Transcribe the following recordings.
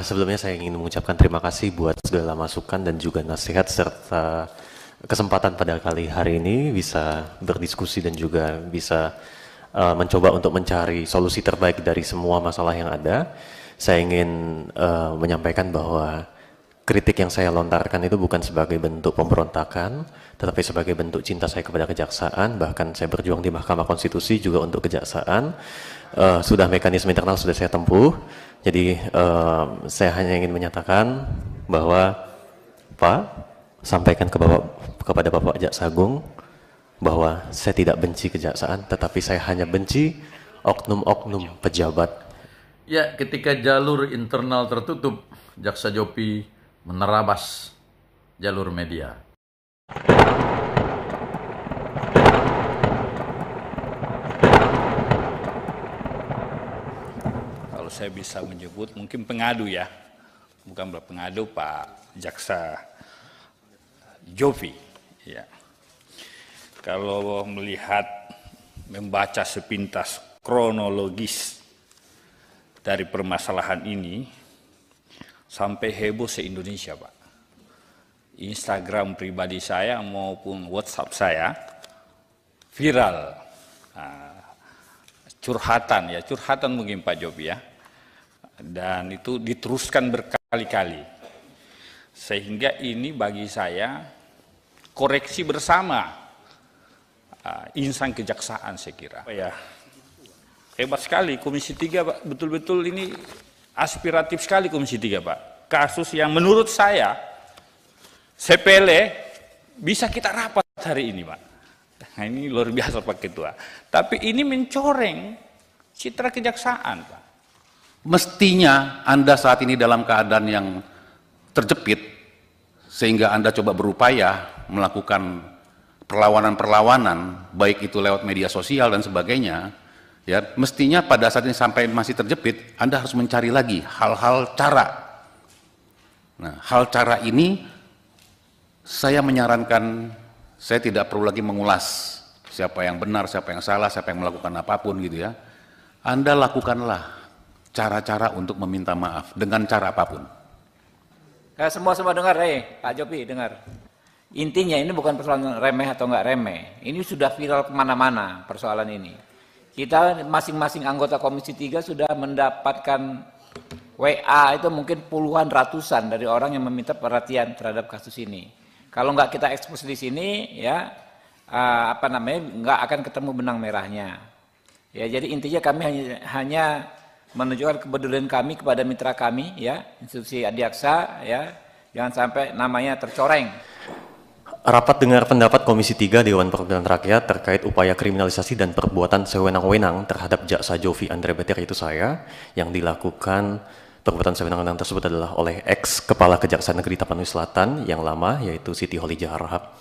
Sebelumnya saya ingin mengucapkan terima kasih buat segala masukan dan juga nasihat serta kesempatan pada kali hari ini bisa berdiskusi dan juga bisa mencoba untuk mencari solusi terbaik dari semua masalah yang ada. Saya ingin menyampaikan bahwa kritik yang saya lontarkan itu bukan sebagai bentuk pemberontakan, tetapi sebagai bentuk cinta saya kepada kejaksaan. Bahkan saya berjuang di Mahkamah Konstitusi juga untuk kejaksaan. Sudah mekanisme internal sudah saya tempuh. Jadi saya hanya ingin menyatakan bahwa Pak, sampaikan kepada Bapak Jaksa Agung bahwa saya tidak benci kejaksaan, tetapi saya hanya benci oknum-oknum pejabat. Ya, ketika jalur internal tertutup, Jaksa Jopi menerabas jalur media. Kalau saya bisa menyebut, mungkin pengadu ya, bukan pengadu, Pak Jaksa Jopi. Ya. Kalau melihat, membaca sepintas kronologis dari permasalahan ini, sampai heboh se-Indonesia, Pak. Instagram pribadi saya maupun WhatsApp saya viral. Curhatan mungkin Pak Jopi ya. Dan itu diteruskan berkali-kali. Sehingga ini bagi saya koreksi bersama insan kejaksaan saya kira. Ya, hebat sekali Komisi 3 Pak, betul-betul ini aspiratif sekali Komisi 3 Pak. Kasus yang menurut saya sepele bisa kita rapat hari ini Pak. Nah ini luar biasa Pak Ketua. Tapi ini mencoreng citra kejaksaan Pak. Mestinya Anda saat ini dalam keadaan yang terjepit, sehingga Anda coba berupaya melakukan perlawanan-perlawanan, baik itu lewat media sosial dan sebagainya, ya, mestinya pada saat ini sampai masih terjepit, Anda harus mencari lagi hal-hal cara. Nah, hal cara ini saya menyarankan, saya tidak perlu lagi mengulas siapa yang benar, siapa yang salah, siapa yang melakukan apapun gitu ya. Anda lakukanlah cara-cara untuk meminta maaf dengan cara apapun. Semua dengar, Pak Jopi dengar. Intinya ini bukan persoalan remeh atau enggak remeh. Ini sudah viral kemana-mana persoalan ini. Kita masing-masing anggota Komisi 3 sudah mendapatkan WA itu mungkin puluhan ratusan dari orang yang meminta perhatian terhadap kasus ini. Kalau enggak kita ekspos di sini, ya enggak akan ketemu benang merahnya. Ya, jadi intinya kami hanya menunjukkan kepedulian kami kepada mitra kami, ya, institusi Adiaksa, ya, jangan sampai namanya tercoreng. Rapat dengar pendapat Komisi 3 Dewan Perwakilan Rakyat terkait upaya kriminalisasi dan perbuatan sewenang-wenang terhadap Jaksa Jovi Andre Beter, itu saya, yang dilakukan perbuatan sewenang-wenang tersebut adalah oleh ex Kepala Kejaksaan Negeri Tapanuli Selatan yang lama, yaitu Siti Kholijah Harahap.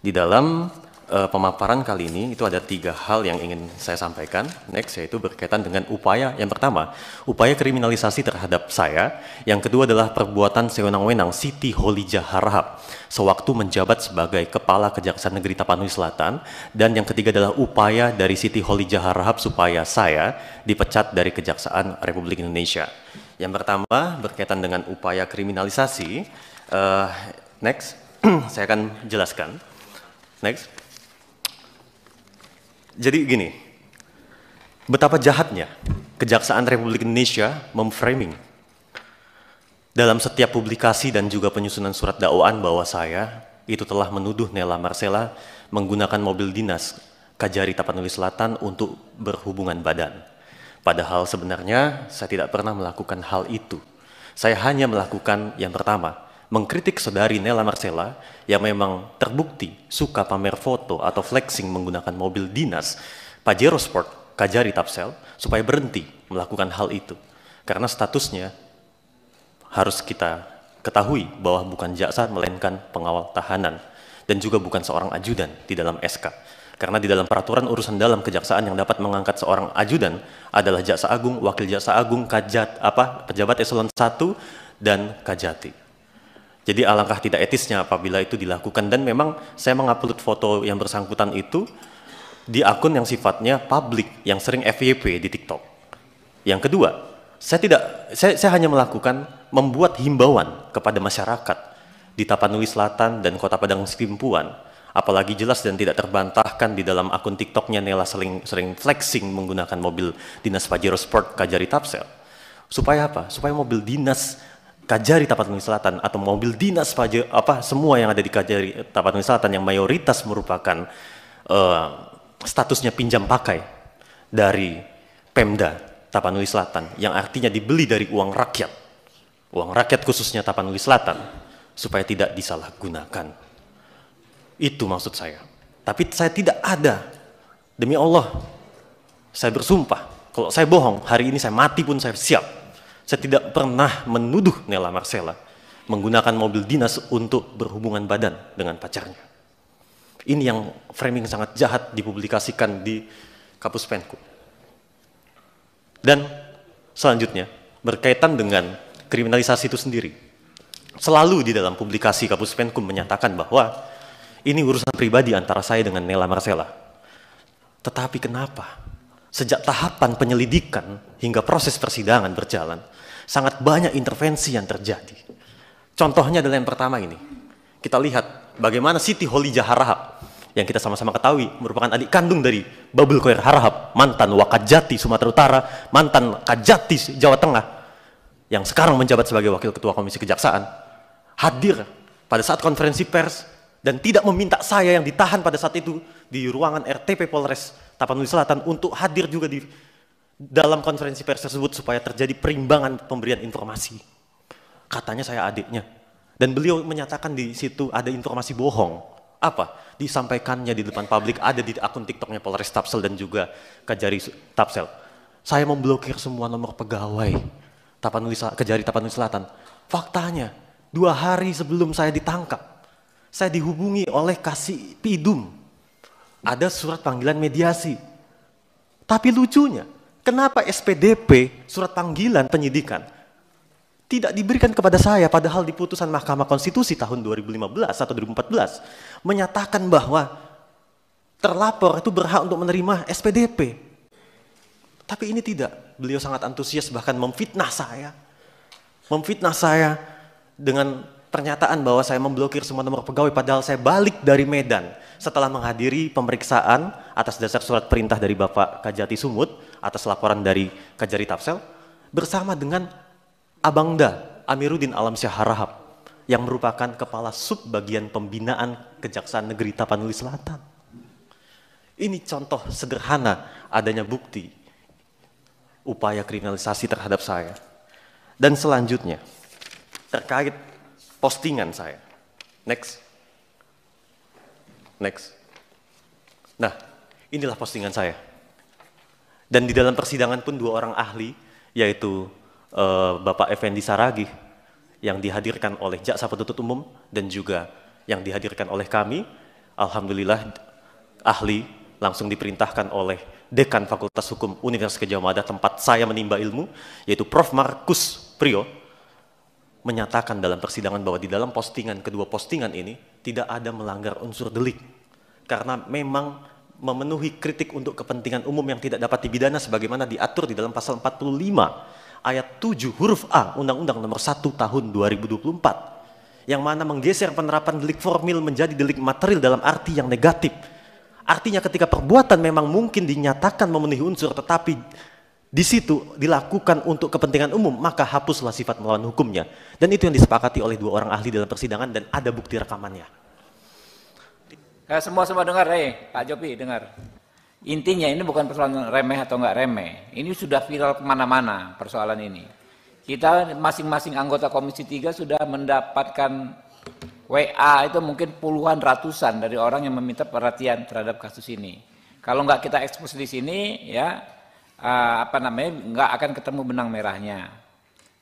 Di dalam pemaparan kali ini itu ada 3 hal yang ingin saya sampaikan. Next, yaitu berkaitan dengan upaya yang pertama, upaya kriminalisasi terhadap saya. Yang kedua adalah perbuatan sewenang-wenang Siti Kholijah Harahap sewaktu menjabat sebagai Kepala Kejaksaan Negeri Tapanuli Selatan. Dan yang ketiga adalah upaya dari Siti Kholijah Harahap supaya saya dipecat dari Kejaksaan Republik Indonesia. Yang pertama berkaitan dengan upaya kriminalisasi. Next, saya akan jelaskan. Next. Jadi gini, betapa jahatnya Kejaksaan Republik Indonesia memframing dalam setiap publikasi dan juga penyusunan surat dakwaan bahwa saya itu telah menuduh Nela Marcela menggunakan mobil dinas Kajari Tapanuli Selatan untuk berhubungan badan. Padahal sebenarnya saya tidak pernah melakukan hal itu. Saya hanya melakukan yang pertama, mengkritik saudari Nela Marcela yang memang terbukti suka pamer foto atau flexing menggunakan mobil dinas Pajero Sport Kajari Tapsel, supaya berhenti melakukan hal itu. Karena statusnya harus kita ketahui bahwa bukan jaksa melainkan pengawal tahanan dan juga bukan seorang ajudan di dalam SK. Karena di dalam peraturan urusan dalam kejaksaan yang dapat mengangkat seorang ajudan adalah jaksa agung, wakil jaksa agung, pejabat eselon 1 dan kajati. Jadi alangkah tidak etisnya apabila itu dilakukan, dan memang saya mengupload foto yang bersangkutan itu di akun yang sifatnya publik, yang sering FYP di TikTok. Yang kedua, Saya hanya membuat himbauan kepada masyarakat di Tapanuli Selatan dan Kota Padang Sidimpuan, apalagi jelas dan tidak terbantahkan di dalam akun TikToknya Nela sering flexing menggunakan mobil dinas Pajero Sport Kajari Tapsel. Supaya apa? Supaya mobil dinas Kajari Tapanuli Selatan atau mobil dinas semua yang ada di Kajari Tapanuli Selatan yang mayoritas merupakan statusnya pinjam pakai dari Pemda Tapanuli Selatan, yang artinya dibeli dari uang rakyat khususnya Tapanuli Selatan, supaya tidak disalahgunakan. Itu maksud saya. Tapi saya tidak ada, demi Allah, saya bersumpah, kalau saya bohong, hari ini saya mati pun saya siap. Saya tidak pernah menuduh Nela Marcela menggunakan mobil dinas untuk berhubungan badan dengan pacarnya. Ini yang framing sangat jahat dipublikasikan di Kapus Penkum. Dan selanjutnya, berkaitan dengan kriminalisasi itu sendiri. Selalu di dalam publikasi Kapus Penkum menyatakan bahwa ini urusan pribadi antara saya dengan Nela Marcela. Tetapi kenapa? Sejak tahapan penyelidikan hingga proses persidangan berjalan, sangat banyak intervensi yang terjadi. Contohnya adalah yang pertama ini. Kita lihat bagaimana Siti Holijah Harahap, yang kita sama-sama ketahui merupakan adik kandung dari Babul Khoir Harahap, mantan Wakajati Sumatera Utara, mantan Kajati Jawa Tengah, yang sekarang menjabat sebagai Wakil Ketua Komisi Kejaksaan, hadir pada saat konferensi pers dan tidak meminta saya yang ditahan pada saat itu di ruangan RTP Polres Tapanuli Selatan untuk hadir juga di dalam konferensi pers tersebut supaya terjadi perimbangan pemberian informasi. Katanya saya adiknya, dan beliau menyatakan di situ ada informasi bohong. Apa? Disampaikannya di depan publik, ada di akun TikToknya Polres Tapsel dan juga Kajari Tapsel. Saya memblokir semua nomor pegawai Kajari Tapanuli Selatan. Faktanya, 2 hari sebelum saya ditangkap, saya dihubungi oleh Kasih Pidum. Ada surat panggilan mediasi. Tapi lucunya, kenapa SPDP, surat panggilan penyidikan, tidak diberikan kepada saya, padahal di putusan Mahkamah Konstitusi tahun 2015 atau 2014 menyatakan bahwa terlapor itu berhak untuk menerima SPDP. Tapi ini tidak. Beliau sangat antusias, bahkan memfitnah saya dengan pernyataan bahwa saya memblokir semua nomor pegawai, padahal saya balik dari Medan setelah menghadiri pemeriksaan atas dasar surat perintah dari Bapak Kajati Sumut atas laporan dari Kajari Tapsel bersama dengan Abangda Amiruddin Alamsyah Harahap yang merupakan Kepala Sub Bagian Pembinaan Kejaksaan Negeri Tapanuli Selatan. Ini contoh sederhana adanya bukti upaya kriminalisasi terhadap saya. Dan selanjutnya, terkait postingan saya. Next. Nah, inilah postingan saya. Dan di dalam persidangan pun 2 orang ahli, yaitu Bapak Effendi Saragih yang dihadirkan oleh Jaksa Penuntut Umum dan juga yang dihadirkan oleh kami, alhamdulillah ahli langsung diperintahkan oleh Dekan Fakultas Hukum Universitas Gadjah Mada tempat saya menimba ilmu, yaitu Prof. Markus Priyo, menyatakan dalam persidangan bahwa di dalam kedua postingan ini tidak ada melanggar unsur delik karena memang memenuhi kritik untuk kepentingan umum yang tidak dapat dipidana sebagaimana diatur di dalam pasal 45 ayat 7 huruf A Undang-Undang Nomor 1 Tahun 2024 yang mana menggeser penerapan delik formil menjadi delik material dalam arti yang negatif. Artinya ketika perbuatan memang mungkin dinyatakan memenuhi unsur tetapi di situ dilakukan untuk kepentingan umum, maka hapuslah sifat melawan hukumnya. Dan itu yang disepakati oleh 2 orang ahli dalam persidangan dan ada bukti rekamannya. Semua dengar, Pak Jopi dengar. Intinya ini bukan persoalan remeh atau enggak remeh. Ini sudah viral kemana-mana persoalan ini. Kita masing-masing anggota Komisi 3 sudah mendapatkan WA itu mungkin puluhan ratusan dari orang yang meminta perhatian terhadap kasus ini. Kalau enggak kita ekspos di sini, ya enggak akan ketemu benang merahnya.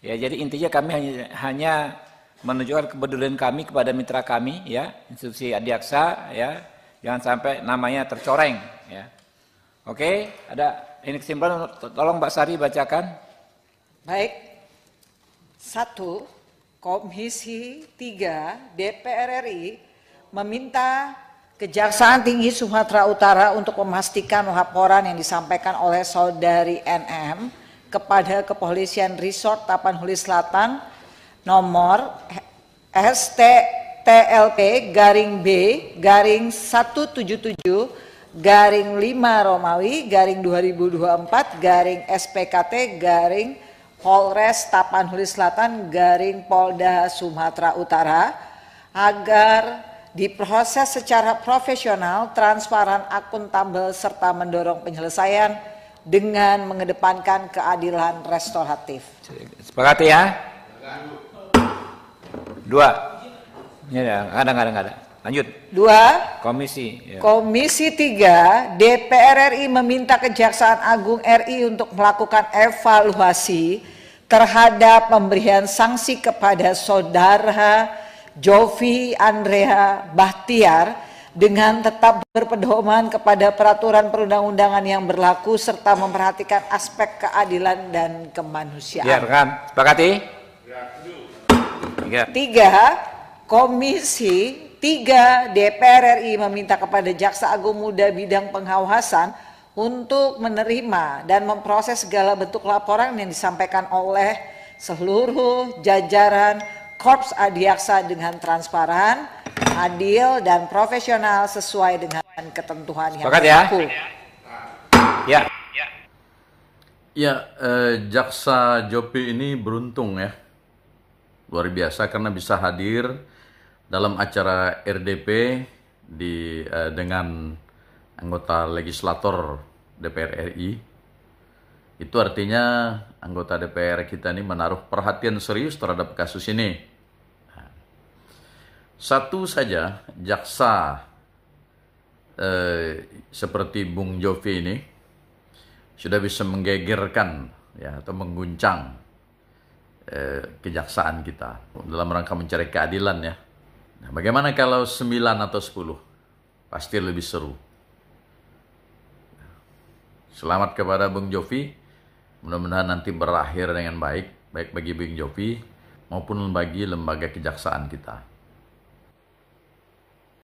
Ya, jadi intinya kami hanya menunjukkan kepedulian kami kepada mitra kami, ya, institusi adiaksa, ya, jangan sampai namanya tercoreng, ya. Oke, ada ini kesimpulan, tolong Mbak Sari bacakan. Baik. 1. Komisi 3 DPR RI meminta Kejaksaan Tinggi Sumatera Utara untuk memastikan laporan yang disampaikan oleh Saudari NM kepada Kepolisian Resort Tapanuli Selatan nomor STTLP garing B garing 177 garing 5 Romawi garing 2024 garing SPKT garing Polres Tapanuli Selatan garing Polda Sumatera Utara agar diproses secara profesional, transparan, akuntabel serta mendorong penyelesaian dengan mengedepankan keadilan restoratif. Sepakati ya? Dua. Ini ada. Lanjut. Dua. Komisi. Ya. Komisi 3 DPR RI meminta Kejaksaan Agung RI untuk melakukan evaluasi terhadap pemberian sanksi kepada saudara Jovi Andrea Bahtiar dengan tetap berpedoman kepada peraturan perundang-undangan yang berlaku serta memperhatikan aspek keadilan dan kemanusiaan. Ya, rekan. Sepakati? Ya. 3. Komisi 3 DPR RI meminta kepada Jaksa Agung Muda bidang pengawasan untuk menerima dan memproses segala bentuk laporan yang disampaikan oleh seluruh jajaran Korps Adiaksa dengan transparan, adil dan profesional sesuai dengan ketentuan yang berlaku. Ya. Ya, Jaksa Jopi ini beruntung ya, luar biasa karena bisa hadir dalam acara RDP dengan anggota legislator DPR RI. Itu artinya anggota DPR kita ini menaruh perhatian serius terhadap kasus ini. Satu saja jaksa seperti Bung Jovi ini sudah bisa menggegerkan ya atau mengguncang kejaksaan kita dalam rangka mencari keadilan ya. Nah, bagaimana kalau 9 atau 10? Pasti lebih seru. Selamat kepada Bung Jovi. Mudah-mudahan nanti berakhir dengan baik bagi Bung Jovi maupun bagi lembaga kejaksaan kita.